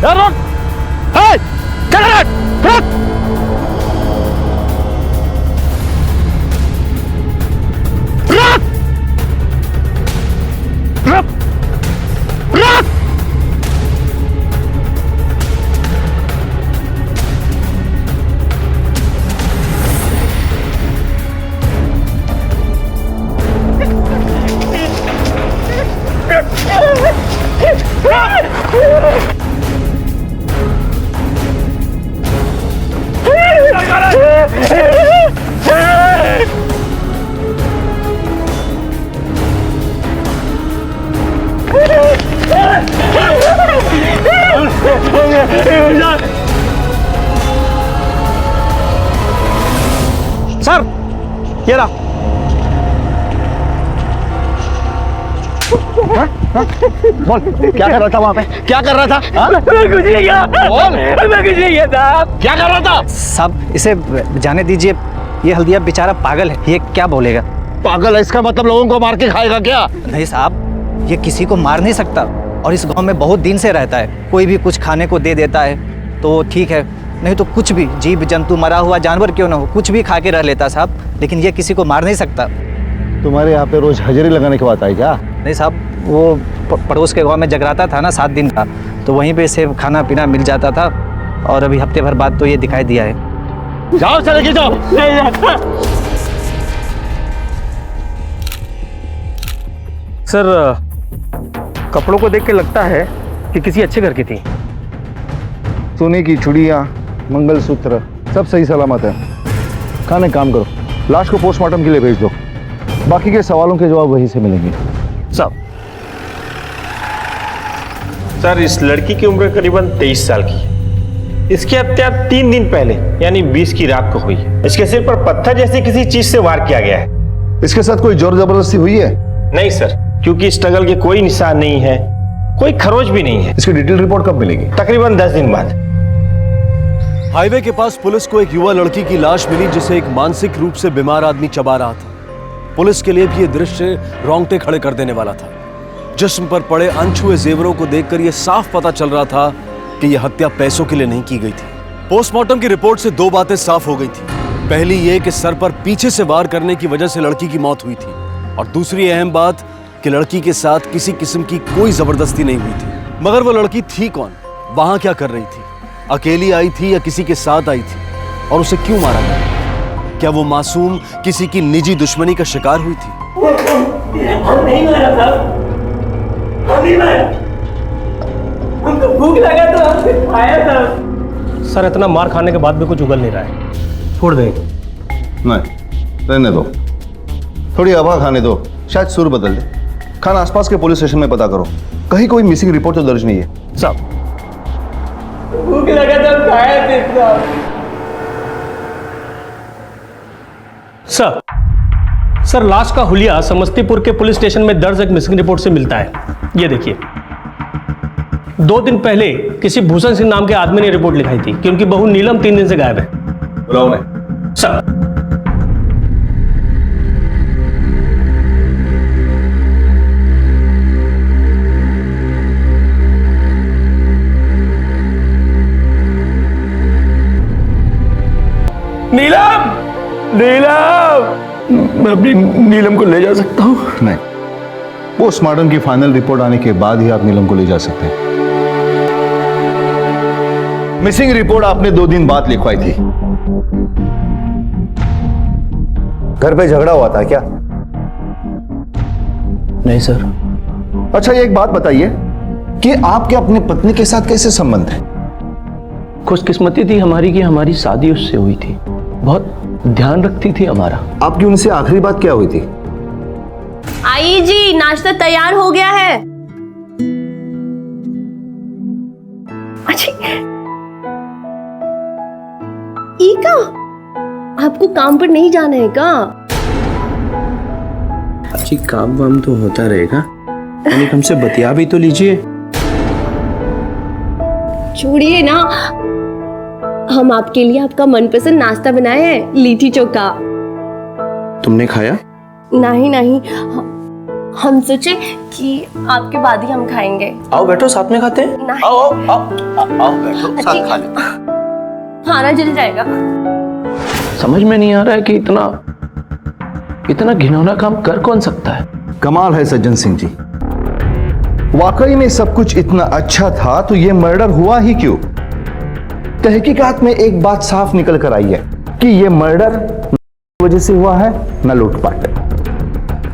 रुक! हे! चल रे! रुक! रुक! रुक! रुक! सर, ये रहा। बोल, क्या कर रहा था वहाँ पे? क्या कर रहा था? मैं कुछ नहीं किया। बोल। मैं कुछ नहीं किया साहब। क्या कर रहा था? साहब इसे जाने दीजिए, ये हल्दिया बेचारा पागल है, ये क्या बोलेगा? पागल है इसका मतलब लोगों को मार के खाएगा क्या? नहीं साहब, ये किसी को मार नहीं सकता और इस गांव में बहुत दिन से रहता है। कोई भी कुछ खाने को दे देता है तो ठीक है, नहीं तो कुछ भी जीव जंतु, मरा हुआ जानवर क्यों ना हो, कुछ भी खा के रह लेता साहब, लेकिन ये किसी को मार नहीं सकता। तुम्हारे यहाँ पे रोज हाजिरी लगाने की बात आई क्या? नहीं साहब, वो पड़ोस के गांव में जगराता था ना 7 दिन का, तो वहीं पे इसे खाना पीना मिल जाता था और अभी हफ्ते भर बाद तो ये दिखाई दिया है। जाओ चले के जाओ। सर, कपड़ों को देख के लगता है कि किसी अच्छे घर की थी। सोने की चूड़ियाँ, मंगलसूत्र सब सही सलामत है। खाने काम करो, लाश को पोस्टमार्टम के लिए भेज दो, बाकी के सवालों के जवाब वहीं से मिलेंगे। सर, इस लड़की की उम्र करीबन 23 साल की है। इसकी हत्या 3 दिन पहले यानी 20 की रात को हुई है। इसके सिर पर पत्थर जैसे किसी चीज से वार किया गया है। इसके साथ कोई जोर जबरदस्ती हुई है? नहीं सर, क्योंकि स्ट्रगल के कोई निशान नहीं है, कोई खरोच भी नहीं है। इसकी डिटेल रिपोर्ट कब मिलेगी? तकरीबन 10 दिन बाद। हाईवे के पास पुलिस को एक युवा लड़की की लाश मिली जिसे एक मानसिक रूप से बीमार आदमी चबा रहा था। पुलिस के लिए भी यह दृश्य रोंगटे खड़े कर देने वाला था। जिस्म पर पड़े अनछुए जेवरों को देखकर यह साफ पता चल रहा था कि यह हत्या पैसों के लिए नहीं की गई थी। पोस्टमार्टम की रिपोर्ट से 2 बातें साफ हो गई थी। पहली यह कि सर पर पीछे से वार करने की वजह से लड़की की मौत हुई थी, और दूसरी अहम बात कि लड़की के साथ किसी किस्म की कोई जबरदस्ती नहीं हुई थी। मगर वो लड़की थी कौन, वहां क्या कर रही थी, अकेली आई थी या किसी के साथ आई थी, और उसे क्यों मारा गया? क्या वो मासूम किसी की निजी दुश्मनी का शिकार हुई थी? हम नहीं मारा साहब, हम नहीं मारा। हमको भूख लगा तो हमसे खाया था। सर, इतना मार खाने के बाद भी कुछ उगल नहीं रहा है। छोड़ दें? नहीं, रहने दो, थोड़ी हवा खाने दो, शायद सुर बदल दे। खान आसपास के पुलिस स्टेशन में पता करो, कहीं कोई मिसिंग रिपोर्ट तो दर्ज नहीं है। साहब, भूख लगा तो खाया थे साहब। सर, लाश का हुलिया समस्तीपुर के पुलिस स्टेशन में दर्ज एक मिसिंग रिपोर्ट से मिलता है। ये देखिए, 2 दिन पहले किसी भूषण सिंह नाम के आदमी ने रिपोर्ट लिखाई थी कि उनकी बहू नीलम 3 दिन से गायब है। बुलाओ उन्हें। सर, नीलम, मैं अपनी नीलम को ले जा सकता हूँ? नहीं, पोस्टमार्टम की फाइनल रिपोर्ट आने के बाद ही आप नीलम को ले जा सकते हैं। मिसिंग रिपोर्ट आपने 2 दिन बाद लिखवाई थी। घर पे झगड़ा हुआ था क्या? नहीं सर। अच्छा, ये एक बात बताइए कि आपके अपने पत्नी के साथ कैसे संबंध है? खुशकिस्मती थी हमारी कि हमारी शादी उससे हुई थी, बहुत ध्यान रखती थी हमारा। आपकी उनसे आखिरी बात क्या हुई थी? आइए जी, नाश्ता तैयार हो गया है। अच्छा, ईका, आपको काम पर नहीं जाना है क्या? अच्छी काम वाम तो होता रहेगा, हमसे बतिया भी तो लीजिए। छोड़िए ना, हम आपके लिए आपका मनपसंद नाश्ता बनाए हैं, लिट्टी चोखा। तुमने खाया? नहीं, हम सोचे कि आपके बाद ही हम खाएंगे। आओ बैठो, साथ में खाते हैं। नहीं। आओ आओ आओ आओ बैठो, साथ खा लेते हैं। खाना जल जाएगा। समझ में नहीं आ रहा है कि इतना घिनौना काम कर कौन सकता है। कमाल है सज्जन सिंह जी, वाकई में सब कुछ इतना अच्छा था तो ये मर्डर हुआ ही क्यों? तहकीकात में एक बात साफ निकल कर आई है कि ये मर्डर वजह से हुआ है, न लूटपाट।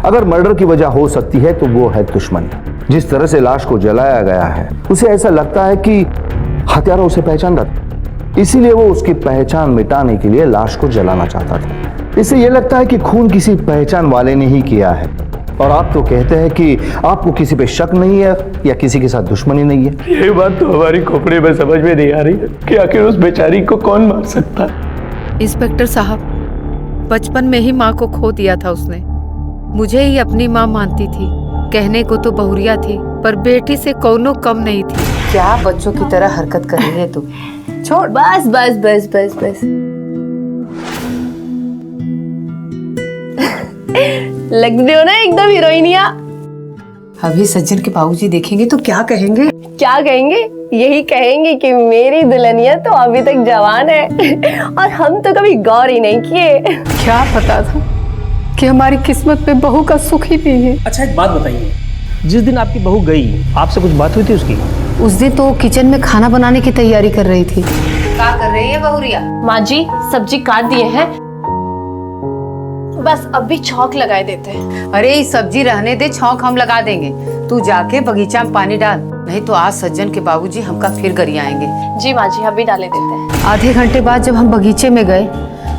अगर मर्डर की वजह हो सकती है तो वो है दुश्मनी। जिस तरह से लाश को जलाया गया है उसे ऐसा लगता है कि हत्यारा उसे पहचान रहा था, इसीलिए वो उसकी पहचान मिटाने के लिए लाश को जलाना चाहता था। इससे यह लगता है कि खून किसी पहचान वाले ने ही किया है। और आप तो कहते हैं कि आपको किसी पे शक नहीं है या किसी के साथ दुश्मनी नहीं है। ये बात तो हमारी खोपड़ी में समझ में नहीं आ रही है कि आखिर उस बेचारी को कौन मार सकता है। इंस्पेक्टर साहब, बचपन में ही माँ को खो दिया था उसने। मुझे ही अपनी माँ मानती थी। कहने को तो बहुरिया थी, पर बेटी से कौनो कम नहीं थी। क्या बच्चों की तरह हरकत कर रही है तू? छोड़। बस बस बस बस बस। लगते हो ना एकदम हीरोइनिया। अभी सज्जन के बाबूजी देखेंगे तो क्या कहेंगे? क्या कहेंगे? यही कहेंगे कि मेरी दुल्हनिया तो अभी तक जवान है और हम तो कभी गौर ही नहीं किए। क्या पता था कि हमारी किस्मत में बहू का सुख ही नहीं है। अच्छा एक बात बताइए, जिस दिन आपकी बहू गई आपसे कुछ बात हुई थी उसकी? उस दिन तो किचन में खाना बनाने की तैयारी कर रही थी। क्या कर रही है बहुरिया? माँ जी सब्जी काट दिए हैं, बस अभी छौंक लगाए देते हैं। अरे ये सब्जी रहने दे, छौंक हम लगा देंगे। तू जाके बगीचा में पानी डाल, नहीं तो आज सज्जन के बाबूजी हमका फिर गरियाएंगे। जी माँ जी अभी डाले देते हैं। आधे घंटे बाद जब हम बगीचे में गए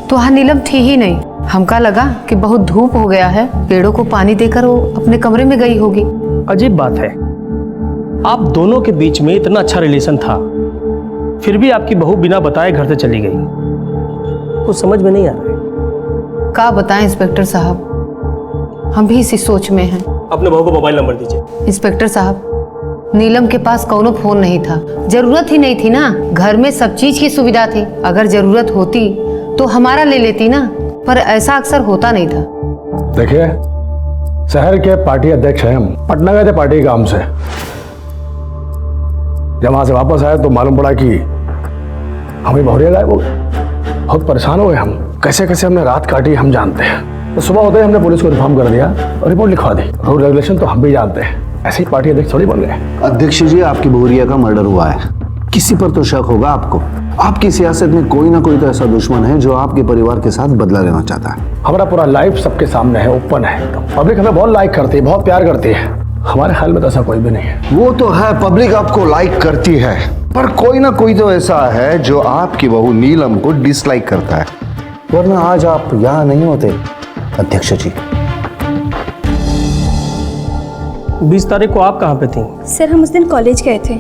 तो वहाँ नीलम थी ही नहीं। हमका लगा कि बहुत धूप हो गया है, पेड़ों को पानी देकर वो अपने कमरे में गई होगी। अजीब बात है, आप दोनों के बीच में इतना अच्छा रिलेशन था, फिर भी आपकी बहू बिना बताए घर से चली गई। कुछ समझ में नहीं आ रहा है। क्या बताएं इंस्पेक्टर साहब, हम भी इसी सोच में हैं। अपने बहू को मोबाइल नंबर दीजिए। इंस्पेक्टर साहब, नीलम के पास कोनो फोन नहीं था, जरूरत ही नहीं थी ना। घर में सब चीज की सुविधा थी, अगर जरूरत होती तो हमारा ले लेती ना, पर ऐसा अक्सर होता नहीं था। देखिए, शहर के पार्टी अध्यक्ष हैं हम। पटना गए थे पार्टी काम से। जब वहां से वापस आए तो मालूम पड़ा कि हमें बहुरिया गायब हो गए। बहुत परेशान हुए हम, कैसे कैसे हमने रात काटी हम जानते हैं। तो सुबह होते ही हमने पुलिस को इन्फॉर्म कर दिया और रिपोर्ट लिखवा दी। रूल रेगुलेशन तो हम भी जानते हैं, ऐसे ही पार्टी अध्यक्ष थोड़ी बन गए। अध्यक्ष जी, आपकी बहुरिया का मर्डर हुआ है, किसी पर तो शक होगा आपको। आपकी सियासत में कोई ना कोई तो ऐसा दुश्मन है जो आपके परिवार के साथ बदला लेना चाहता है। हमारा पूरा लाइफ सबके सामने है, ओपन है एकदम। पब्लिक हमें बहुत लाइक करती है, बहुत प्यार करती है। हमारे ख्याल में तो ऐसा कोई भी नहीं है। वो तो है, पब्लिक आपको लाइक करती है, पर कोई ना कोई तो ऐसा है जो आपकी बहू नीलम को डिसलाइक करता है, वरना आज आप यहाँ नहीं होते अध्यक्ष जी। 20 तारीख को आप कहाँ पे थी? सर हम उस दिन कॉलेज गए थे,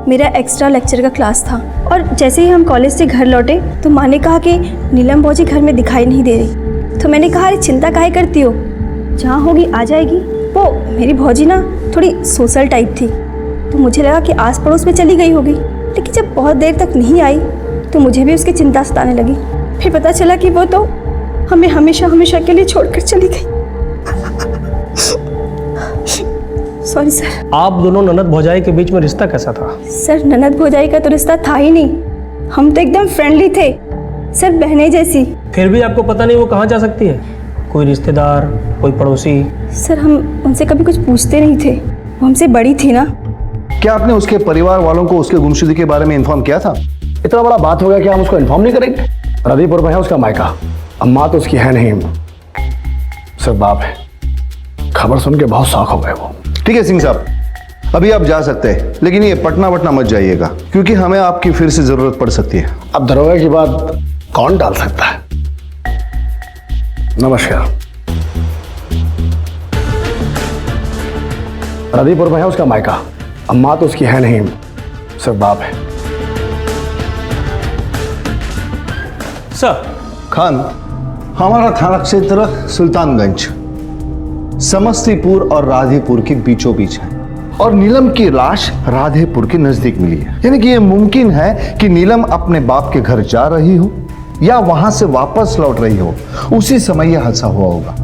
मेरा एक्स्ट्रा लेक्चर का क्लास था, और जैसे ही हम कॉलेज से घर लौटे तो माँ ने कहा कि नीलम भौजी घर में दिखाई नहीं दे रही। तो मैंने कहा अरे चिंता काहे करती हो, जहाँ होगी आ जाएगी। वो मेरी भौजी ना थोड़ी सोशल टाइप थी, तो मुझे लगा कि आस पड़ोस में चली गई होगी। लेकिन जब बहुत देर तक नहीं आई तो मुझे भी उसकी चिंता सताने लगी। फिर पता चला कि वो तो हमें हमेशा हमेशा के लिए छोड़कर चली गई। Sorry sir. आप दोनों ननद भौजाई के बीच में रिश्ता कैसा था? सर ननद भौजाई का तो रिश्ता था ही नहीं, हम तो एकदम फ्रेंडली थे सर, बहनें जैसी। फिर भी आपको पता नहीं वो कहाँ जा सकती है? कोई रिश्तेदार, कोई पड़ोसी? सर हम उनसे कभी कुछ पूछते नहीं थे, वो हमसे बड़ी थी ना। क्या आपने उसके परिवार वालों को उसके गुमशुदगी के बारे में इन्फॉर्म किया था? इतना बड़ा बात हो गया कि हम उसको इन्फॉर्म नहीं करेंगे? रदीपुर में है उसका मायका, अम्मा तो उसकी है नहीं, सिर्फ बाप है। खबर सुन के बहुत शौक हो गए वो। ठीक है सिंह साहब, अभी आप जा सकते हैं, लेकिन ये पटना वटना मत जाइएगा, क्योंकि हमें आपकी फिर से जरूरत पड़ सकती है। अब दरोगा की बात कौन टाल सकता है। नमस्कार। रदीपुर में है उसका मायका, अम्मा तो उसकी है नहीं, सिर्फ बाप है। सर। खान, हमारा थाना क्षेत्र सुल्तानगंज समस्तीपुर और राधेपुर के बीचों बीच है, और नीलम की लाश राधेपुर के नजदीक मिली है। यानी कि यह मुमकिन है कि नीलम अपने बाप के घर जा रही हो या वहां से वापस लौट रही हो, उसी समय यह हादसा हुआ होगा।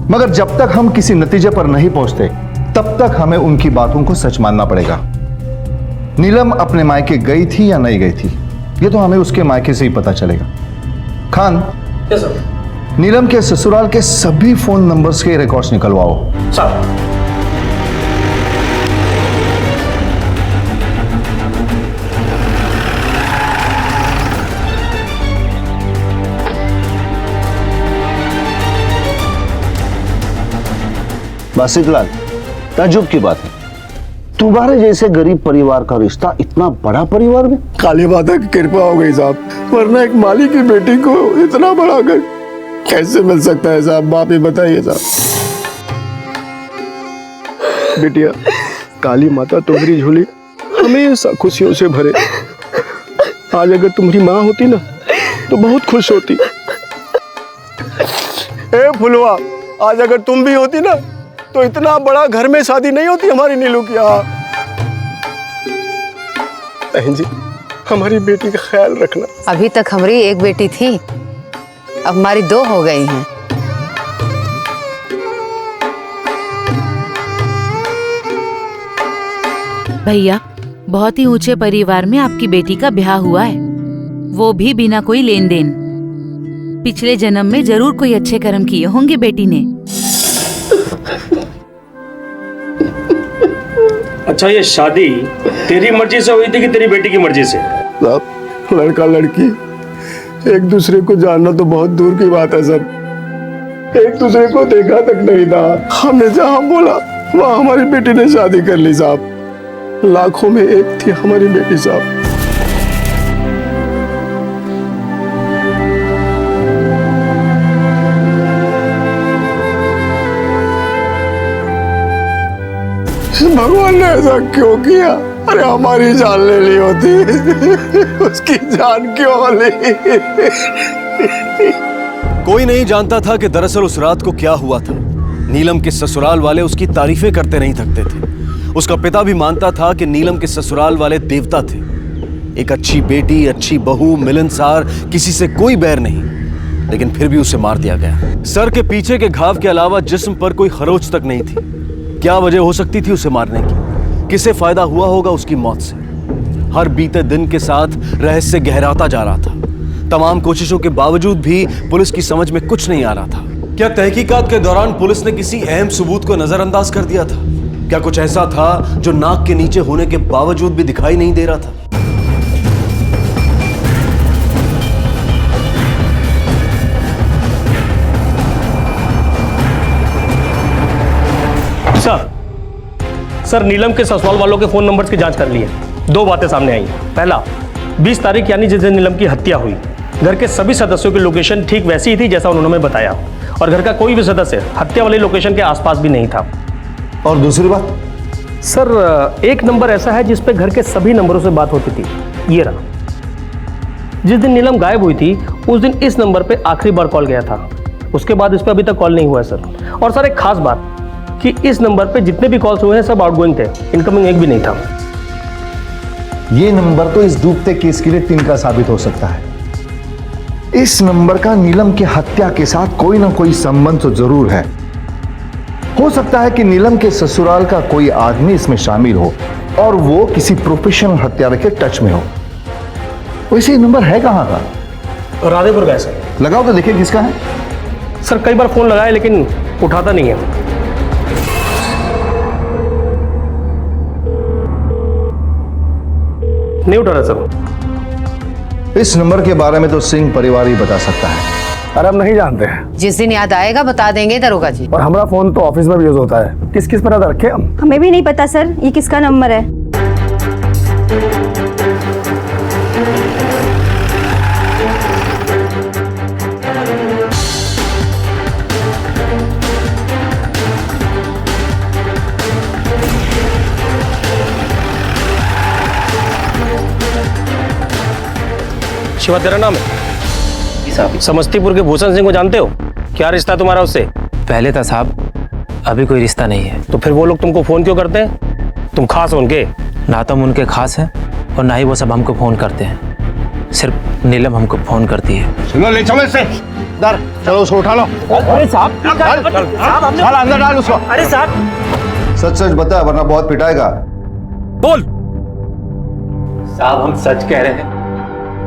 मगर जब तक हम किसी नतीजे पर नहीं पहुंचते तब तक हमें उनकी बातों को सच मानना पड़ेगा। नीलम अपने मायके गई थी या नहीं गई थी, ये तो हमें उसके मायके से ही पता चलेगा। Khan, yes sir. नीलम के ससुराल के सभी फोन नंबर्स के रिकॉर्ड्स निकलवाओ। सर। बासितलाल, ताज्जुब की बात है, तुम्हारे जैसे गरीब परिवार का रिश्ता इतना बड़ा परिवार में। काली माता की कृपा हो गई साहब, वरना एक माली की बेटी को इतना बड़ा घर कैसे मिल सकता है साहब? आप ही बताइए साहब। बेटिया, काली माता तुम्हारी झोली हमेशा खुशियों से भरे। आज अगर तुम्हारी माँ होती ना तो बहुत खुश होती। ए फुलवा, आज अगर तुम भी होती ना तो इतना बड़ा घर में शादी नहीं होती हमारी नीलू की। बहन जी, हमारी बेटी का ख्याल रखना। अभी तक हमारी एक बेटी थी, अब हमारी 2 हो गई हैं। भैया, बहुत ही ऊंचे परिवार में आपकी बेटी का ब्याह हुआ है, वो भी बिना कोई लेन देन। पिछले जन्म में जरूर कोई अच्छे कर्म किए होंगे बेटी ने। अच्छा, ये शादी तेरी मर्जी से हुई थी कि तेरी बेटी की मर्जी से? लड़का लड़की एक दूसरे को जानना तो बहुत दूर की बात है सर। एक दूसरे को देखा तक नहीं था, हमने जहाँ बोला वहाँ हमारी बेटी ने शादी कर ली साहब। लाखों में एक थी हमारी बेटी साहब। भगवान ने ऐसा क्यों किया? अरे हमारी जान ले ली होती, उसकी जान क्यों ली? कोई नहीं जानता था कि दरअसल उस रात को क्या हुआ था। नीलम के ससुराल वाले उसकी तारीफें करते नहीं थकते थे। उसका पिता भी मानता था कि नीलम के ससुराल वाले देवता थे। एक अच्छी बेटी, अच्छी बहू, मिलनसार, किसी से कोई बैर नहीं, लेकिन फिर भी उसे मार दिया गया। सर के पीछे के घाव के अलावा जिस्म पर कोई खरोच तक नहीं थी। क्या वजह हो सकती थी उसे मारने की? किसे फायदा हुआ होगा उसकी मौत से? हर बीते दिन के साथ रहस्य गहराता जा रहा था। तमाम कोशिशों के बावजूद भी पुलिस की समझ में कुछ नहीं आ रहा था। क्या तहकीकात के दौरान पुलिस ने किसी अहम सबूत को नजरअंदाज कर दिया था? क्या कुछ ऐसा था जो नाक के नीचे होने के बावजूद भी दिखाई नहीं दे रहा था? सर, नीलम के ससुराल वालों के फोन नंबर्स की जांच कर ली है। 2 बातें सामने आई। पहला, 20 तारीख यानी जिस दिन नीलम की हत्या हुई, घर के सभी सदस्यों की लोकेशन ठीक वैसी ही थी जैसा उन्होंने हमें बताया, और घर का कोई भी सदस्य हत्या वाली लोकेशन के आसपास भी नहीं था। और दूसरी बात? सर, एक नंबर ऐसा है जिस पे घर के सभी नंबरों से बात होती थी, ये रहा। जिस दिन नीलम गायब हुई थी उस दिन इस नंबर पे आखिरी बार कॉल गया था। उसके बाद इस पे अभी तक कॉल नहीं हुआ है सर। और सर, एक खास बात कि इस नंबर पे जितने भी कॉल्स हुए हैं सब आउटगोइंग थे, इनकमिंग एक भी नहीं था। ये नंबर तो इस डूबते केस के लिए तिनका साबित हो सकता है। इस नंबर का नीलम की हत्या के साथ कोई ना कोई संबंध तो जरूर है। हो सकता है कि नीलम के ससुराल का कोई आदमी इसमें शामिल हो और वो किसी प्रोफेशनल हत्यारे के टच में हो। वैसे ये नंबर है कहां का? राधेपुर का है सर। लगाओ तो देखिए किसका है। सर, कई बार फोन लगाए लेकिन उठाता नहीं है। नहीं उठा रहा सर। इस नंबर के बारे में तो सिंह परिवार ही बता सकता है। अरे हम नहीं जानते हैं। जिस दिन याद आएगा बता देंगे दरोगा जी। और हमारा फोन तो ऑफिस में भी यूज होता है, किस किस पर याद रखे हम? हमें भी नहीं पता सर, ये किसका नंबर है। शिवा, तेरा नाम है? समस्तीपुर के भूषण सिंह को जानते हो? क्या रिश्ता है तुम्हारा उससे? पहले था साहब, अभी कोई रिश्ता नहीं है। तो फिर वो लोग तुमको फोन क्यों करते हैं? तुम खास हो उनके? ना तो हम उनके खास हैं और ना ही वो सब हमको फोन करते हैं। सिर्फ नीलम हमको फोन करती है। सुनो, ले चलो इसे। दर चलो उसको उठा लो। अरे साहब चल अंदर डाल उसको। अरे साहब सच सच बता वरना बहुत पिटाएगा। बोल। साहब हम सच कह रहे हैं,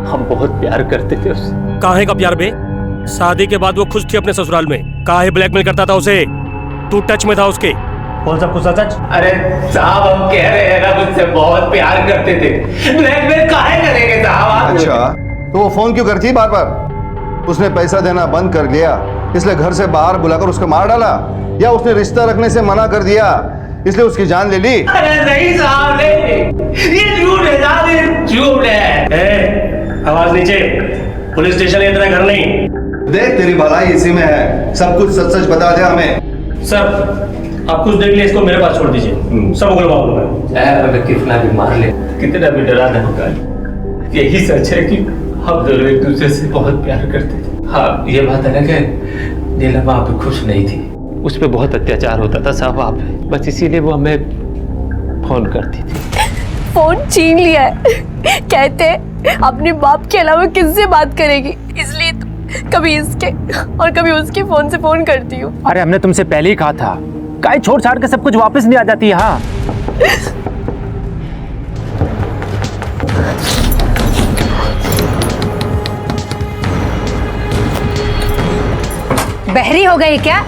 हम बहुत प्यार करते थे उससे। काहे का प्यार बे? शादी के बाद वो खुश थी अपने ससुराल में, काहे ब्लैकमेल करता था उसे? तू टच में था उसके? बोल सब कुछ सच। अरे साहब हम कह रहे हैं ना, मुझसे बहुत प्यार करते थे, ब्लैकमेल काहे करेंगे साहब आप? अच्छा तो वो फोन क्यों करती बार बार? उसने पैसा देना बंद कर दिया इसलिए घर से बाहर बुलाकर उसको मार डाला, या उसने रिश्ता रखने से मना कर दिया इसलिए उसकी जान ले ली? अरे नहीं साहब नहीं, ये झूठ है साहब, ये झूठ है। आवाज नीचे, पुलिस स्टेशन है, तेरा घर नहीं। देख तेरी भलाई इसी में है, सब कुछ सच सच बता दे हमें। सर आप कुछ देख लिए, इसको मेरे पास छोड़ दीजिए, सब उगलवाऊंगा मैं। हमें कितना भी मार ले, कितना भी डरा धमका ले, यही सच है कि हम दोनों एक दूसरे से बहुत प्यार करते थे। हाँ ये बात है ना कि नीलम वहाँ पे खुश नहीं थी, उस पर बहुत अत्याचार होता था साहब वहाँ पे, बस इसीलिए वो हमें फोन करती थी। फोन छीन लिया है, कहते अपने बाप के अलावा किससे बात करेगी, इसलिए तो कभी इसके और कभी उसके फोन से फोन करती हूँ। अरे हमने तुमसे पहले ही कहा था, काहे छोड़ छाड़ के सब कुछ वापस नहीं आ जाती। हाँ बहरी हो गई क्या?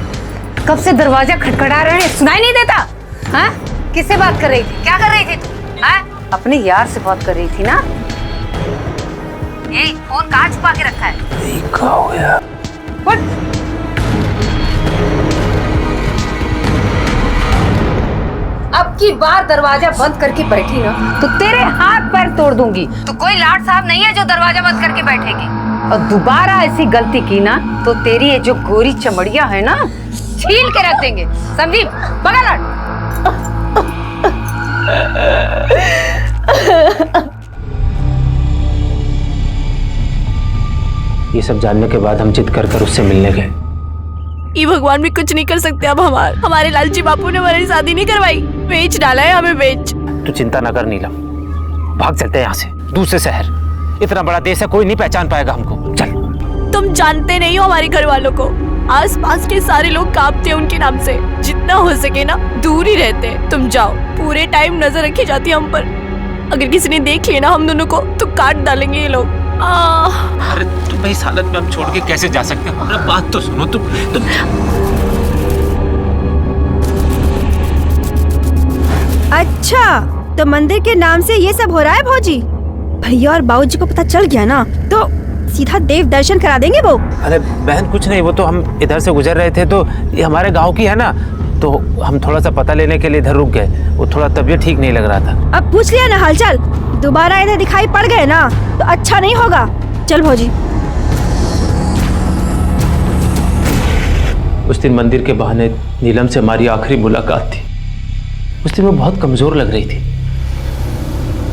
कब से दरवाजा खटखटा रहे हैं, सुनाई नहीं देता? हाँ किससे बात कर रही थी, क्या कर रही थी तू? हाँ अपने यार से बात कर रही थी ना? ये फोन कहाँ छुपा के रखा है? क्या हो गया? अब की बार दरवाजा बंद करके बैठी ना तो तेरे हाथ पैर तोड़ दूंगी। तो कोई लाट साहब नहीं है जो दरवाजा बंद करके बैठेगी, और दोबारा ऐसी गलती की ना तो तेरी ये जो गोरी चमड़िया है ना छील के रख देंगे, समझी? बगा लाट। ये सब जानने के बाद हम जिद कर उससे मिलने गए। ये भगवान भी कुछ नहीं कर सकते अब हमारे लालची बापू ने हमारी शादी नहीं करवाई, बेच डाला है हमें, बेच। तू चिंता न कर नीलम, भाग चलते हैं यहाँ से, दूसरे शहर। इतना बड़ा देश है, कोई नहीं पहचान पाएगा हमको। चल। तुम जानते नहीं हो हमारे घर वालों को, आसपास के सारे लोग कांपते हैं उनके नाम से, जितना हो सके ना दूर ही रहते। तुम जाओ, पूरे टाइम नजर रखी जाती है हम पर, अगर किसी ने देख लिया ना हम दोनों को तो काट डालेंगे ये लोग। अरे तुम इस हालत में हम छोड़ के कैसे जा सकते हो? हमारा बात तो सुनो तुम। अच्छा तो मंदिर के नाम से ये सब हो रहा है भौजी? भैया और बाबूजी को पता चल गया ना तो सीधा देव दर्शन करा देंगे वो। अरे बहन कुछ नहीं, वो तो हम इधर से गुजर रहे थे तो ये हमारे गांव की है ना, तो हम थोड़ा सा पता लेने के लिए इधर रुक गए। वो थोड़ा तबीयत ठीक नहीं लग रहा था। अब पूछ लिया ना हालचाल, दोबारा इधर दिखाई पड़ गए ना तो अच्छा नहीं होगा। चल भौजी। उस दिन मंदिर के बहाने नीलम से हमारी आखिरी मुलाकात थी। उस दिन वो बहुत कमजोर लग रही थी,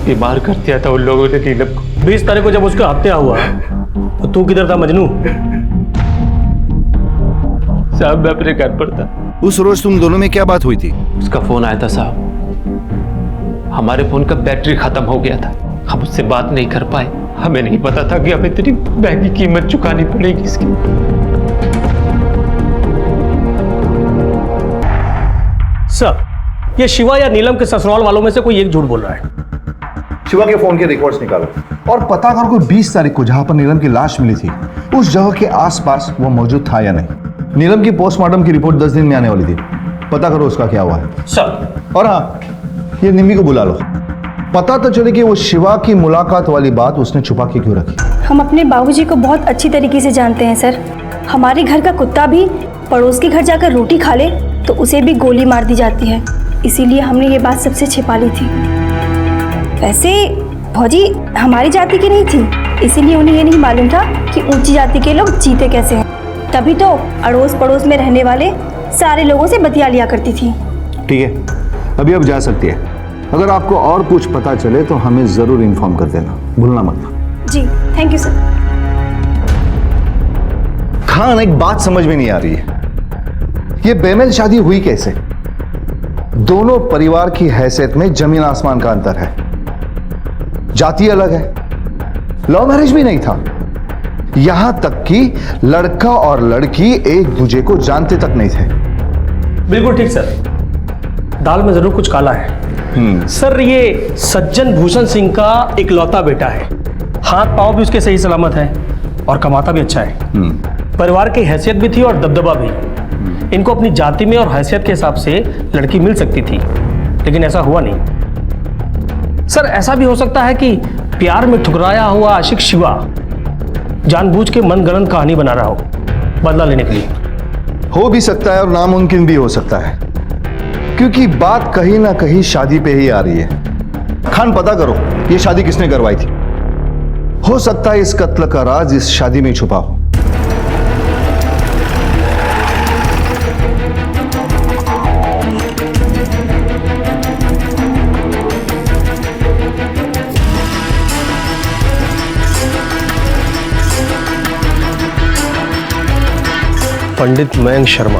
बीमार कर दिया था उन लोगों ने नीलम को। 20 तारीख को जब उसका हत्या हुआ तो तू किधर था मजनू? साहब मैं अपने घर पर था। उस रोज तुम दोनों में क्या बात हुई थी? उसका फोन आया था साहब, हमारे फोन का बैटरी खत्म हो गया था, हम उससे बात नहीं कर पाए। हमें नहीं पता था कि हमें इतनी महंगी कीमत चुकानी पड़ेगी इसकी। सर ये शिवा या नीलम के ससुराल वालों में से कोई एक झूठ बोल रहा है। शिवा के फोन के रिकॉर्ड्स निकालो और पता करो कि 20 तारीख को जहां पर नीलम की लाश मिली थी उस जगह के आसपास वो मौजूद था या नहीं। नीलम की पोस्टमार्टम की रिपोर्ट 10 दिन में आने वाली थी, पता करो उसका क्या हुआ है। सर। और हाँ ये निम्मी को बुला लो, पता तो चले कि वो शिवा की मुलाकात वाली बात उसने छुपा के क्यों रखी। हम अपने बाबूजी को बहुत अच्छी तरीके से जानते हैं सर। हमारे घर का कुत्ता भी पड़ोस के घर जाकर रोटी खा ले तो उसे भी गोली मार दी जाती है, इसीलिए हमने ये बात सबसे छिपा ली थी। वैसे भौजी हमारी जाति की नहीं थी, इसीलिए उन्हें ये नहीं मालूम था कि ऊंची जाति के लोग जीते कैसे हैं। तभी तो अड़ोस पड़ोस में रहने वाले सारे लोगों से बतिया लिया करती थी। ठीक है, अभी अब जा सकती है। अगर आपको और कुछ पता चले तो हमें जरूर इन्फॉर्म कर देना, भूलना मत। जी थैंक यू सर। खान एक बात समझ में नहीं आ रही है, ये बेमेल शादी हुई कैसे? दोनों परिवार की हैसियत में जमीन आसमान का अंतर है, जाति अलग है, लव मैरिज भी नहीं था, यहां तक कि लड़का और लड़की एक दूसरे को जानते तक नहीं थे। बिल्कुल ठीक सर, दाल में जरूर कुछ काला है। सर ये सज्जन भूषण सिंह का इकलौता बेटा है, हाथ पांव भी उसके सही सलामत है और कमाता भी अच्छा है। परिवार की हैसियत भी थी और दबदबा भी। इनको अपनी जाति में और हैसियत के हिसाब से लड़की मिल सकती थी, लेकिन ऐसा हुआ नहीं। सर ऐसा भी हो सकता है कि प्यार में ठुकराया हुआ आशिक शिवा जानबूझ के मनगढ़ंत कहानी बना रहा हो बदला लेने के लिए। हो भी सकता है और नामुमकिन भी हो सकता है, क्योंकि बात कहीं ना कहीं शादी पे ही आ रही है। खान पता करो ये शादी किसने करवाई थी। हो सकता है इस कत्ल का राज इस शादी में छुपा हो। पंडित मयंक शर्मा।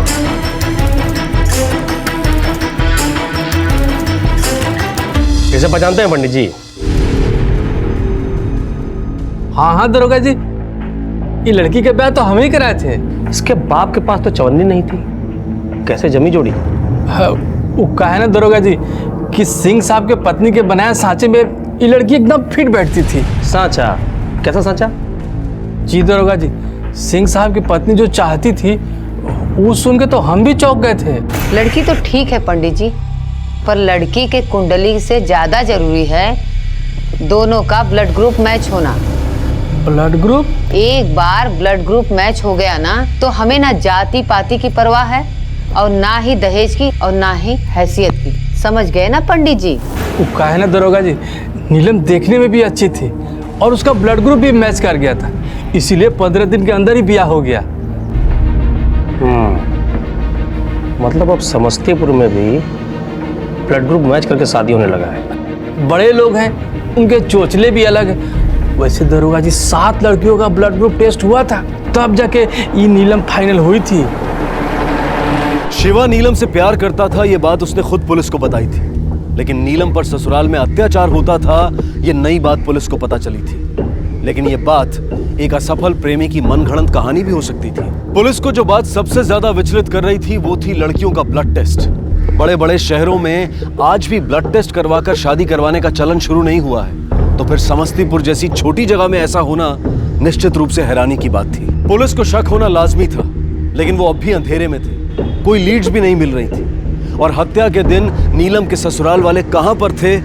इसे पहचानते हैं पंडित जी? हाँ हाँ दरोगा जी, ये लड़की के ब्याह तो हम ही कराए थे। इसके बाप के पास तो चवन्नी नहीं थी, कैसे जमी जोड़ी? वो कहा है ना दरोगा जी कि सिंह साहब के पत्नी के बनाए सांचे में ये लड़की एकदम फिट बैठती थी। सांचा? कैसा सांचा? जी दरोगा जी, सिंह साहब की पत्नी जो चाहती थी वो सुन के तो हम भी चौंक गए थे। लड़की तो ठीक है पंडित जी, पर लड़की के कुंडली से ज्यादा जरूरी है दोनों का ब्लड ग्रुप मैच होना। Blood group? एक बार ब्लड ग्रुप मैच हो गया ना तो हमें ना जाति पाति की परवाह है और ना ही दहेज की और ना ही हैसियत की। समझ गए ना पंडित जी? वो कहा है ना दरोगा जी, नीलम देखने में भी अच्छी थी और उसका ब्लड ग्रुप भी मैच कर गया था, इसीलिए 15 दिन के अंदर ही ब्याह हो गया। मतलब अब समस्तीपुर में भी ब्लड ग्रुप मैच करके शादी होने लगा है। बड़े लोग हैं, उनके चोचले भी अलग हैं। वैसे दरोगा जी 7 लड़कियों का ब्लड ग्रुप टेस्ट हुआ था, तब जाके ये नीलम फाइनल हुई थी। शिवा नीलम से प्यार करता था, ये बात उसने खुद पुलिस को बताई थी, लेकिन नीलम पर ससुराल में अत्याचार होता था ये नई बात पुलिस को पता चली थी। लेकिन ये बात एक असफल प्रेमी की मनगढ़ंत कहानी भी हो सकती थी। पुलिस को जो बात सबसे ज्यादा विचलित कर रही थी वो थी लड़कियों का ब्लड टेस्ट। बड़े बड़े शहरों में आज भी ब्लड टेस्ट करवाकर शादी करवाने का चलन शुरू नहीं हुआ है, तो फिर समस्तीपुर जैसी छोटी जगह में ऐसा होना निश्चित रूप से हैरानी की बात थी। पुलिस को शक होना लाजमी था, लेकिन वो अब भी अंधेरे में थे, कोई लीड्स भी नहीं मिल रही थी। और हत्या के दिन नीलम के ससुराल वाले कहां पर थे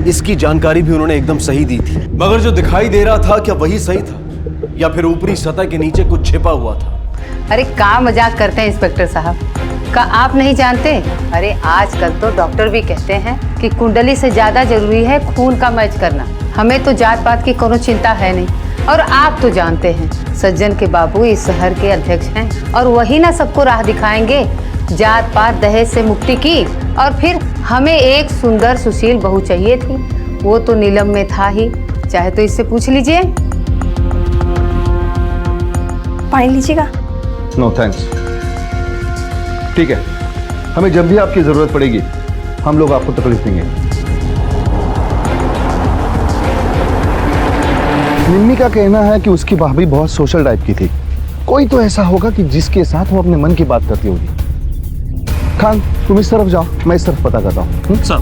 इसकी जानकारी भी उन्होंने एकदम सही दी थी। मगर जो दिखाई दे रहा था क्या वही सही था या फिर ऊपरी सतह के नीचे कुछ छिपा हुआ था? अरे क्या मजाक करते हैं इंस्पेक्टर साहब, का आप नहीं जानते? अरे आजकल तो डॉक्टर भी कहते हैं कि कुंडली से ज्यादा जरूरी है खून का मैच करना। हमें तो जात पात की कोनो चिंता है नहीं, और आप तो जानते हैं सज्जन के बाबू इस शहर के अध्यक्ष हैं और वही ना सबको राह दिखाएंगे जात पात दहेज से मुक्ति की। और फिर हमें एक सुंदर सुशील बहू चाहिए थी, वो तो नीलम में था ही, चाहे तो इससे पूछ लीजिए। पानी लीजिएगा? No thanks. ठीक है, हमें जब भी आपकी जरूरत पड़ेगी हम लोग आपको तकलीफ देंगे। निम्मी का कहना है कि उसकी भाभी बहुत सोशल टाइप की थी। कोई तो ऐसा होगा कि जिसके साथ वो अपने मन की बात करती होगी। खान तुम इस तरफ जाओ, मैं इस तरफ पता करता हूँ। सर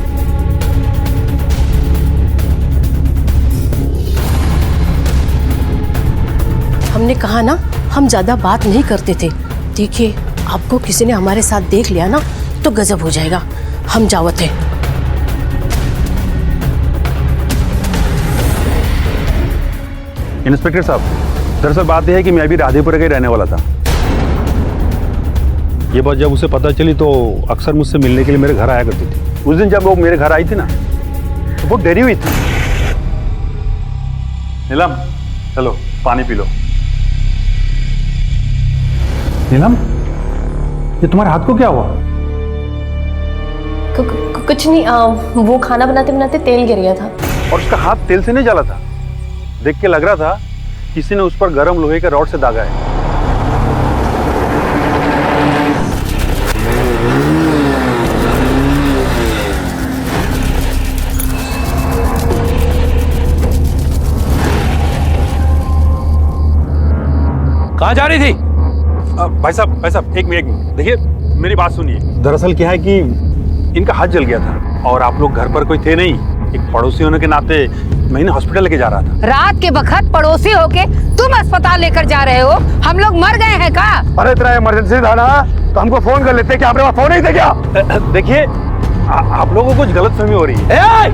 हमने कहा ना हम ज्यादा बात नहीं करते थे। देखिए आपको किसी ने हमारे साथ देख लिया ना तो गजब हो जाएगा। हम जावत है। इंस्पेक्टर साहब, दरअसल बात यह है कि मैं भी राधेपुरा का ही रहने वाला था। ये बात जब उसे पता चली तो अक्सर मुझसे मिलने के लिए मेरे घर आया करती थी। उस दिन जब वो मेरे घर आई थी ना तो वो डरी हुई थी। नीलम चलो पानी पी लो। नीलम, ये तुम्हारे हाथ को क्या हुआ? कुछ नहीं, वो खाना बनाते बनाते तेल गिर गया था। और उसका हाथ तेल से नहीं जला था, देख के लग रहा था किसी ने उस पर गर्म लोहे के रॉड से दागा है। कहाँ जा रही थी? भाई साहब एक मिनट देखिए, मेरी बात सुनिए। दरअसल क्या है कि इनका हाथ जल गया था और आप लोग घर पर कोई थे नहीं। एक पड़ोसी होने के नाते मैं इन्हें हॉस्पिटल लेके जा रहा था। रात के वक्त पड़ोसी होके तुम अस्पताल लेकर जा रहे हो? हम लोग मर गए हैं का? अरे तेरा इमरजेंसी था ना, तो हमको फोन कर लेते। क्या आपके पास फोन नहीं था क्या? देखिए आप लोगों को कुछ गलतफहमी हो रही है।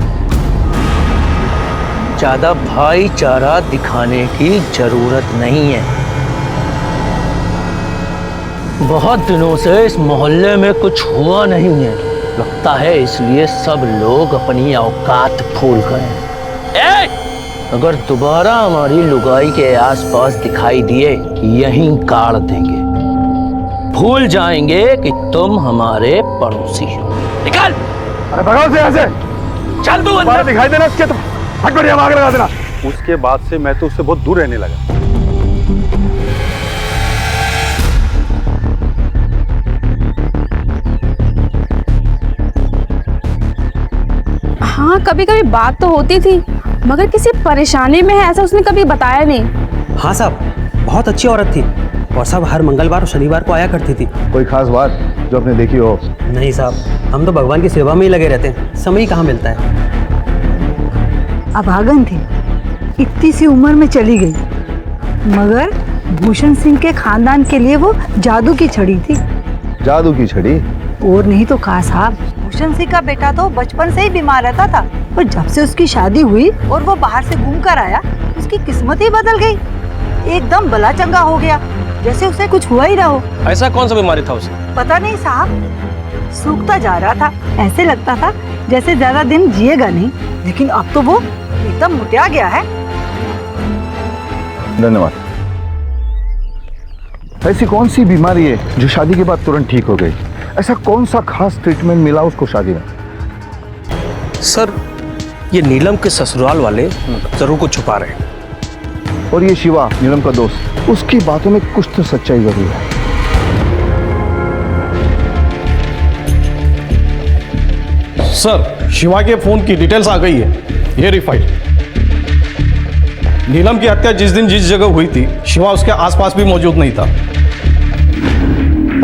ज्यादा भाईचारा दिखाने की जरूरत नहीं है। बहुत दिनों से इस मोहल्ले में कुछ हुआ नहीं है, लगता है इसलिए सब लोग अपनी औकात भूल गए। अगर दोबारा हमारी लुगाई के आसपास दिखाई दिए, यहीं गाड़ देंगे। भूल जाएंगे कि तुम हमारे पड़ोसी हो। निकल! अरे भगाओ से यहाँ से। चल तू अंदर। दिखाई देना इसके, तो फट बढ़िया आग लगा देना। उसके बाद से मैं तो उससे बहुत दूर रहने लगा। हाँ, कभी कभी बात तो होती थी, मगर किसी परेशानी में है ऐसा उसने कभी बताया नहीं। हाँ साहब, बहुत अच्छी औरत थी और सब हर मंगलवार और शनिवार को आया करती थी। कोई खास बात जो आपने देखी हो? नहीं साहब, हम तो भगवान की सेवा में ही लगे रहते हैं, समय ही कहाँ मिलता है। अभागन थी, इतनी सी उम्र में चली गई, मगर भूषण सिंह के खानदान के लिए वो जादू की छड़ी थी। जादू की छड़ी? और नहीं तो कहा साहब, भूषण सिंह का बेटा तो बचपन से ही बीमार रहता था, और जब से उसकी शादी हुई और वो बाहर से घूम कर आया, उसकी किस्मत ही बदल गई। एकदम भला चंगा हो गया, जैसे उसे कुछ हुआ ही ना हो। ऐसा कौन सा बीमारी था उसे? पता नहीं साहब, सूखता जा रहा था। ऐसे लगता था जैसे ज्यादा दिन जिएगा नहीं, लेकिन अब तो वो एकदम मुटिया गया है। धन्यवाद। ऐसी कौन सी बीमारी है जो शादी के बाद तुरंत ठीक हो गई? ऐसा कौन सा खास ट्रीटमेंट मिला उसको शादी में? सर, ये नीलम के ससुराल वाले जरूर कुछ छुपा रहे हैं। और ये शिवा, नीलम का दोस्त, उसकी बातों में कुछ तो सच्चाई जरूर है। सर, शिवा के फोन की डिटेल्स आ गई है, ये रिफाइल। नीलम की हत्या जिस दिन जिस जगह हुई थी, शिवा उसके आसपास भी मौजूद नहीं था।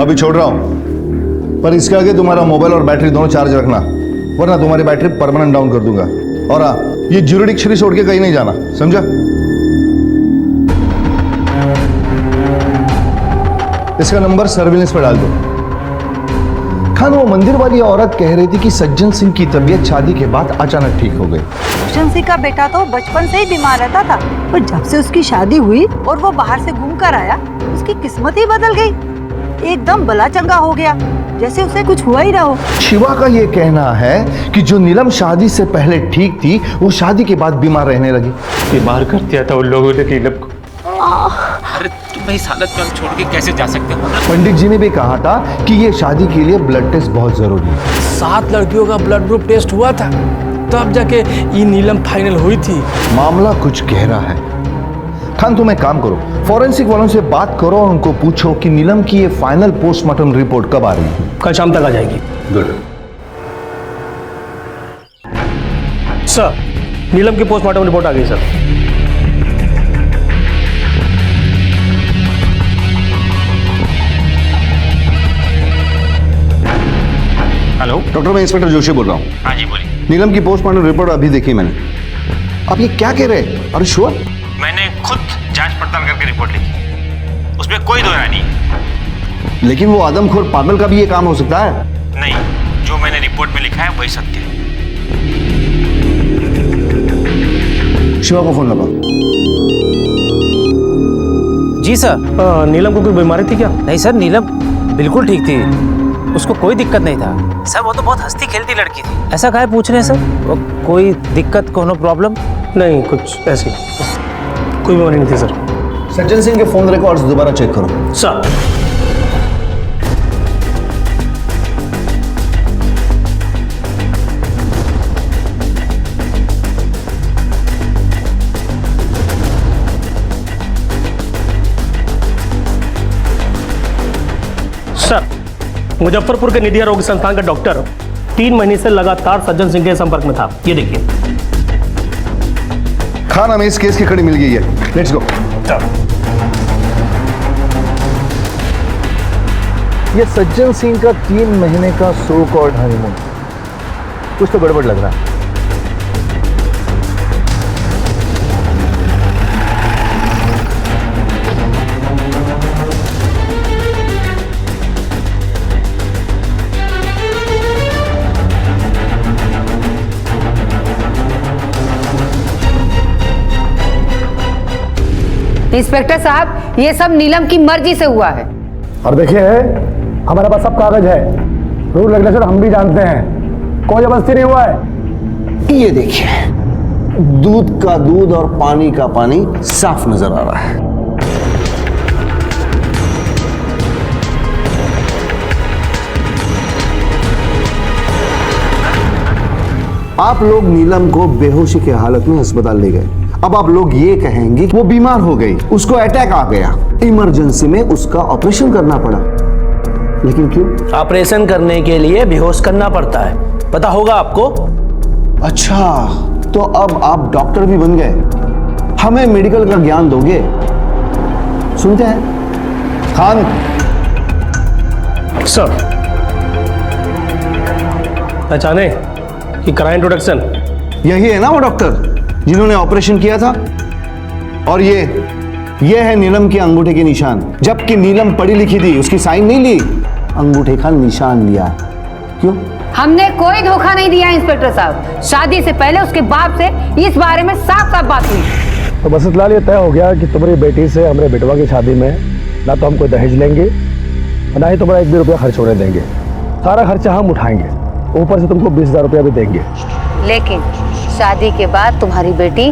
अभी छोड़ रहा हूं, पर इसके आगे तुम्हारा मोबाइल और बैटरी दोनों चार्ज रखना, वरना तुम्हारी बैटरी परमानेंट डाउन कर दूंगा। और हाँ, ये ज्यूरिडिक्शनरी छोड़ के कहीं नहीं जाना, समझा? इसका नंबर सर्विलेंस पर डाल दो। खान, वो मंदिर वाली औरत कह रही थी कि सज्जन सिंह की तबीयत शादी के बाद अचानक ठीक हो गई। भूषण सिंह का बेटा तो बचपन से ही बीमार रहता था, और जब से उसकी शादी हुई और वो बाहर से घूम कर आया, उसकी किस्मत ही बदल गई। एकदम भला चंगा हो गया, जैसे उसे कुछ हुआ ही ना हो। शिवा का ये कहना है कि जो नीलम शादी से पहले ठीक थी, वो शादी के बाद बीमार रहने लगी। बीमार कर दिया था उन लोगों ने नीलम को। अरे तुम इस हालत में छोड़ के कैसे जा सकते हो? पंडित जी ने भी कहा था कि ये शादी के लिए ब्लड टेस्ट बहुत जरूरी है। 7 लड़कियों का ब्लड ग्रुप टेस्ट हुआ था, तब जाके ये नीलम फाइनल हुई थी। मामला कुछ गहरा है। खान, तुम एक काम करो, फॉरेंसिक वालों से बात करो और उनको पूछो कि नीलम की ये फाइनल पोस्टमार्टम रिपोर्ट कब आ रही है। कल शाम तक आ जाएगी। गुड। सर, नीलम की पोस्टमार्टम रिपोर्ट आ गई सर। हेलो डॉक्टर, मैं इंस्पेक्टर जोशी बोल रहा हूँ। हाँ जी बोलिए। नीलम की पोस्टमार्टम रिपोर्ट अभी देखी मैंने। आप ये क्या कह रहे हैं? अरे श्योर? मैंने खुद जांच पड़ताल करके रिपोर्ट लिखी, उसमें कोई दो राय नहीं। लेकिन वो आदमखोर पागल का भी ये काम हो सकता है। नहीं, जो मैंने रिपोर्ट में लिखा है वही सत्य है। शिवा को फोन लगाओ। जी सर। नीलम को कोई बीमारी थी क्या? नहीं सर, नीलम बिल्कुल ठीक थी, उसको कोई दिक्कत नहीं था। सर वो तो बहुत हंसती खेलती लड़की थी। ऐसा काहे पूछ रहे हैं सर? कोई दिक्कत, कोनो प्रॉब्लम? नहीं, कुछ ऐसी कोई बीमारी नहीं थी सर। सज्जन सिंह के फोन रिकॉर्ड्स दोबारा चेक करो। सर। सर, मुजफ्फरपुर के निधिया रोग संस्थान का डॉक्टर 3 महीने से लगातार सज्जन सिंह के संपर्क में था। ये देखिए। खान, हमें इस केस की कड़ी मिल गई है। Let's go. ये सज्जन सिंह का 3 महीने का सो कॉल्ड हनीमून, कुछ तो गड़बड़ लग रहा है। इंस्पेक्टर साहब, ये सब नीलम की मर्जी से हुआ है। और देखिए, हमारे पास सब कागज है, रूल रेगुलेशन हम भी जानते हैं, कोई जबरदस्ती नहीं हुआ है। ये देखिए, दूध का दूध और पानी का पानी साफ नजर आ रहा है। आप लोग नीलम को बेहोशी की हालत में अस्पताल ले गए। अब आप लोग ये कहेंगे कि वो बीमार हो गई, उसको अटैक आ गया, इमरजेंसी में उसका ऑपरेशन करना पड़ा। लेकिन क्यों? ऑपरेशन करने के लिए बेहोश करना पड़ता है, पता होगा आपको। अच्छा, तो अब आप डॉक्टर भी बन गए, हमें मेडिकल का ज्ञान दोगे? सुनते हैं खान। सर, पहचाने कि कराएं इंट्रोडक्शन? यही है ना वो डॉक्टर जिन्होंने ऑपरेशन किया था? और ये है नीलम के अंगूठे के निशान। जबकि नीलम पढ़ी लिखी थी, उसकी साइन नहीं ली, अंगूठे का निशान लिया। क्यों? हमने कोई धोखा नहीं दिया इंस्पेक्टर साहब। शादी से पहले उसके बाप से इस बारे में साफ साफ बात हुई। तो बसंत लाल, ये तय हो गया कि तुम्हारी बेटी से हमारे बेटवा की शादी में ना तो हम कोई दहेज लेंगे, ना ही तुम्हारा 1 भी रुपया खर्च होने देंगे। सारा खर्चा हम उठाएंगे, ऊपर से तुमको 20,000 रुपया भी देंगे। लेकिन शादी के बाद तुम्हारी बेटी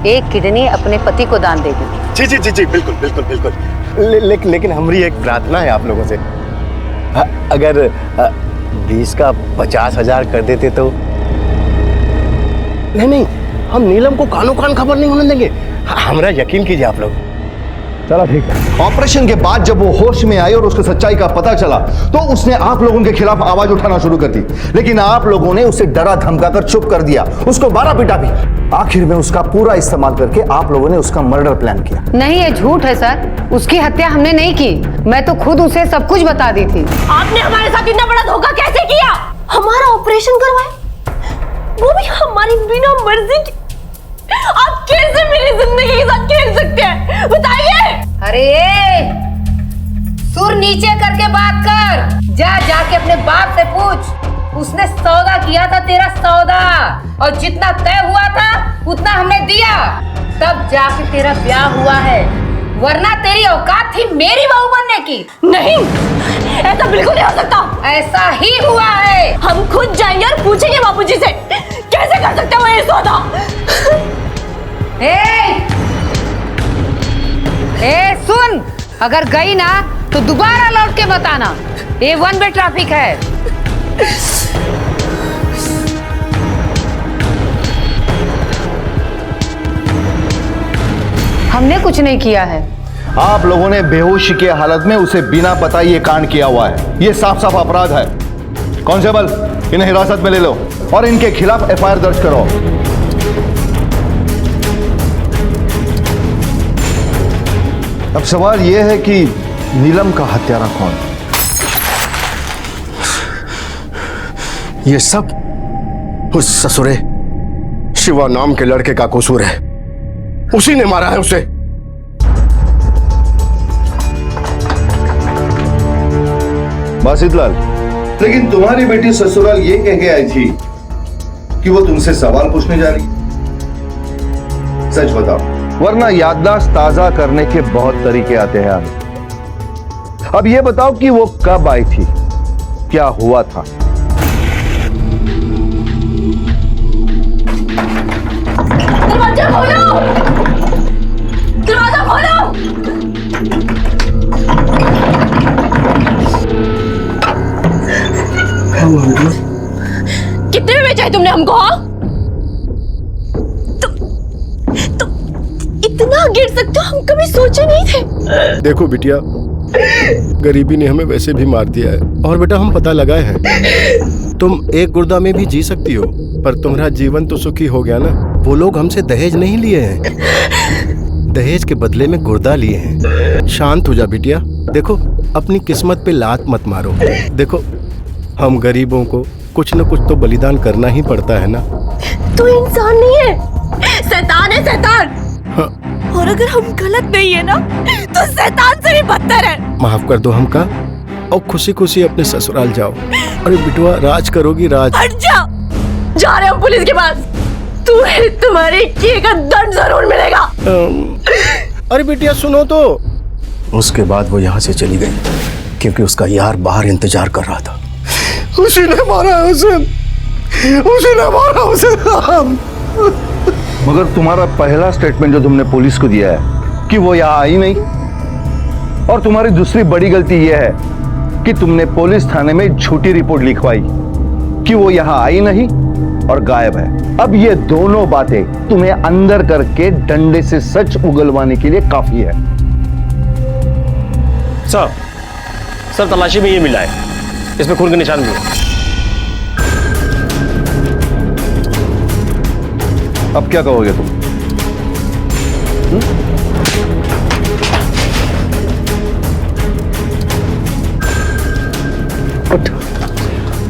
1 किडनी अपने पति को दान देगी। जी जी जी जी, बिल्कुल बिल्कुल बिल्कुल। लेकिन हमारी एक प्रार्थना है आप लोगों से, अगर 20 का 50,000 कर देते तो। नहीं, हम नीलम को कानो कान खबर नहीं होने देंगे, हमारा यकीन कीजिए आप लोग। चलो ठीक है। ऑपरेशन के बाद जब वो होश में आई और उसको सच्चाई का पता चला तो उसने आप लोगों के खिलाफ आवाज उठाना शुरू कर दी। लेकिन आप लोगों ने उसे डरा धमका कर चुप कर दिया, उसको मारा पीटा भी। आखिर में उसका पूरा इस्तेमाल करके आप लोगों ने उसका मर्डर प्लान किया। नहीं, ये झूठ है सर। उसकी हत्या हमने नहीं की, मैं तो खुद उसे सब कुछ बता दी थी। आपने हमारे साथ इतना बड़ा धोखा कैसे किया? हमारा ऑपरेशन करवाए, वो भी हमारी बिना मर्जी की। आप कैसे मेरी जिंदगी के साथ खेल सकते हैं, बताइए। अरे सुर नीचे करके बात कर। जाके अपने बाप से पूछ, उसने सौदा किया था, तेरा सौदा, और जितना तय हुआ था उतना हमने दिया, तब जाके तेरा ब्याह हुआ है, वरना तेरी औकात थी मेरी बहू बनने की। नहीं, ऐसा बिल्कुल नहीं हो सकता। ऐसा ही हुआ है। हम खुद जाएंगे और पूछेंगे बापूजी से, कैसे कर सकते हो ये सौदा? सुन, अगर गई ना तो दोबारा लौट के बताना। ये 1 वे ट्रैफिक है। हमने कुछ नहीं किया है। आप लोगों ने बेहोशी की हालत में उसे बिना बताए ये कांड किया हुआ है। ये साफ साफ अपराध है। कांस्टेबल, इन्हें हिरासत में ले लो और इनके खिलाफ FIR दर्ज करो। अब सवाल यह है कि नीलम का हत्यारा कौन? ये सब उस ससुरे शिवा नाम के लड़के का कसूर है। उसी ने मारा है उसे। बासितलाल, लेकिन तुम्हारी बेटी ससुराल ये कह के आई थी कि वो तुमसे सवाल पूछने जा रही। सच बताओ, वरना याददाश्त ताजा करने के बहुत तरीके आते हैं आगे। अब ये बताओ कि वो कब आई थी, क्या हुआ था? दरवाजा खोलो! दरवाजा खोलो! कितने में बेचा है तुमने हमको? हाँ? इतना गिर सकते हो, हम कभी सोचे नहीं थे। देखो बिटिया, गरीबी ने हमें वैसे भी मार दिया है, और बेटा हम पता लगाए हैं तुम एक गुर्दा में भी जी सकती हो, पर तुम्हारा जीवन तो सुखी हो गया ना। वो लोग हमसे दहेज नहीं लिए हैं। दहेज के बदले में गुर्दा लिए हैं। शांत हो जा बिटिया। देखो, अपनी किस्मत पे लात मत मारो। देखो, हम गरीबों को कुछ न कुछ तो बलिदान करना ही पड़ता है ना। तू इंसान नहीं है, शैतान है, शैतान। हाँ। और अगर हम गलत नहीं है ना, तो शैतान से भी बदतर है। माफ कर दो हमका और खुशी खुशी अपने ससुराल जाओ। अरे बिटुआ, राज करोगी राज। हट जा रहे हो पुलिस के पास। तुम्हें तुम्हारे किए का दंड जरूर मिलेगा। अरे बिटिया सुनो तो। उसके बाद वो यहाँ से चली गई क्योंकि उसका यार बाहर इंतजार कर रहा था। उसी ने मारा उसे, उसी ने मारा उसे। मगर तुम्हारा पहला स्टेटमेंट जो तुमने पुलिस को दिया है कि वो यहाँ आई नहीं, और तुम्हारी दूसरी बड़ी गलती यह है कि तुमने पुलिस थाने में झूठी रिपोर्ट लिखवाई कि वो यहाँ आई नहीं और गायब है। अब ये दोनों बातें तुम्हें अंदर करके डंडे से सच उगलवाने के लिए काफी है। सर तलाशी में ये मिला है, इसमें खून के निशान भी है। अब क्या कहोगे तुम?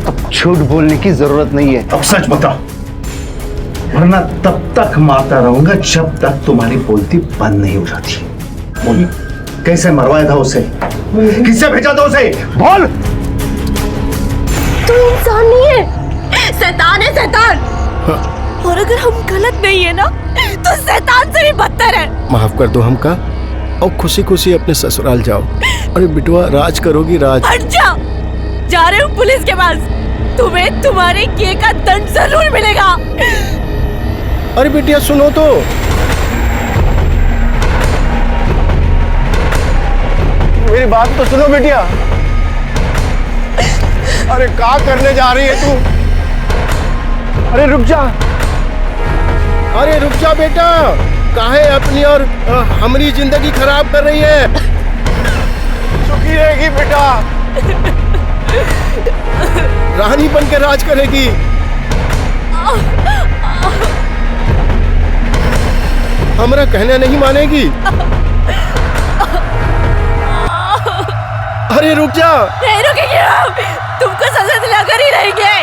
अब झूठ बोलने की जरूरत नहीं है। अब सच बताओ, वरना तब तक मारता रहूंगा जब तक तुम्हारी बोलती बंद नहीं हो जाती। बोल, कैसे मरवाया था उसे? किससे भेजा था उसे? बोल। तू इंसान नहीं है, शैतान है, शैतान। और अगर हम गलत नहीं है ना, तो शैतान से भी बदतर है। माफ कर दो हमका और खुशी खुशी अपने ससुराल जाओ। अरे बिटुआ, राज करोगी राज। हट जा रहे हो पुलिस के पास। तुम्हें तुम्हारे किए का दंड जरूर मिलेगा। अरे बिटिया सुनो तो। मेरी बात तो सुनो बिटिया। अरे क्या करने जा रही है तू? अरे रुक जा, अरे रुक जा बेटा। काहे अपनी और हमारी जिंदगी खराब कर रही है? सुखी रहेगी बेटा, रानी बन के राज करेगी। हमारा कहना नहीं मानेगी। अरे रुक जा। नहीं रुकेंगे हम, तुमको सजा दिलाकर ही रहेंगे।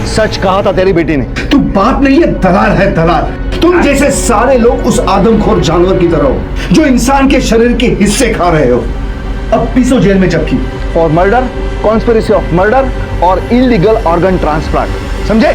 सच कहा था तेरी बेटी ने। तू बाप नहीं है, दलाल है, दलाल। तुम जैसे सारे लोग उस आदमखोर जानवर की तरह हो जो इंसान के शरीर के हिस्से खा रहे हो। अब पीसो जेल में चपकी। For murder, conspiracy of murder और इलीगल ऑर्गन ट्रांसप्लांट। समझे?